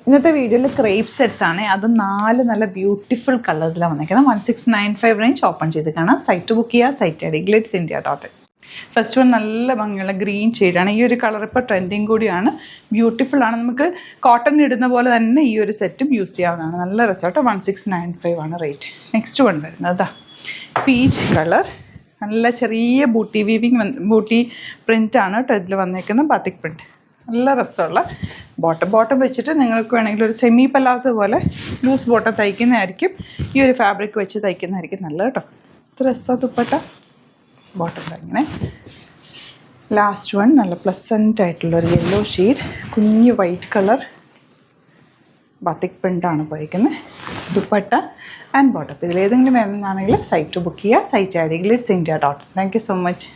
ഇന്നത്തെ വീഡിയോയിൽ crepe sets ആണ്. അത് 4 നല്ല ബ്യൂട്ടിഫുൾ കളേഴ്സിലാണ് വന്നിരിക്കുന്നത്. 1695 റേഞ്ച് ഓപ്പൺ ചെയ്ത് കാണാം. സൈറ്റ് ബുക്ക് ചെയ്യുക. Site I D glitzindia.in. First one നല്ല ഭംഗിയുള്ള ഗ്രീൻ ഷെയ്ഡാണ്. ഈ ഒരു കളർ ഇപ്പോൾ ട്രെൻഡിങ് കൂടിയാണ്. ബ്യൂട്ടിഫുൾ ആണ്. നമുക്ക് കോട്ടൺ ഇടുന്ന പോലെ തന്നെ ഈ ഒരു സെറ്റും യൂസ് ചെയ്യാവുന്നതാണ്. നല്ല റിസോർട്ട് 1695 ആണ് റേറ്റ്. നെക്സ്റ്റ് വൺ വരുന്നത് അതാ പീച്ച് കളർ. നല്ല ചെറിയ ബൂട്ടി പ്രിൻ്റാണ് കേട്ടോ ഇതിൽ വന്നേക്കുന്നത്. Batik print. നല്ല രസമുള്ള ബോട്ടം വെച്ചിട്ട് നിങ്ങൾക്ക് വേണമെങ്കിൽ ഒരു സെമി പലാസോ പോലെ ലൂസ് ബോട്ടം തയ്ക്കുന്നതായിരിക്കും. ഈ ഒരു ഫാബ്രിക് വെച്ച് തയ്ക്കുന്നതായിരിക്കും നല്ലത് കേട്ടോ. ഇത് രസം ദുപ്പട്ട ബോട്ടം ഇങ്ങനെ. ലാസ്റ്റ് വൺ നല്ല പ്ലസൻ്റ് ആയിട്ടുള്ളൊരു യെല്ലോ ഷെയ്ഡ്, കുഞ്ഞ് വൈറ്റ് കളർ ബാത്തിക് പ്രിൻ്റാണ് പോയിരിക്കുന്നത്. ദുപ്പട്ട ആൻഡ് ബോട്ടം ഇതിലേതെങ്കിലും വേണമെന്നാണെങ്കിൽ സൈറ്റ് ബുക്ക് ചെയ്യുക. Site I D glitzindia.in. Thank you so much.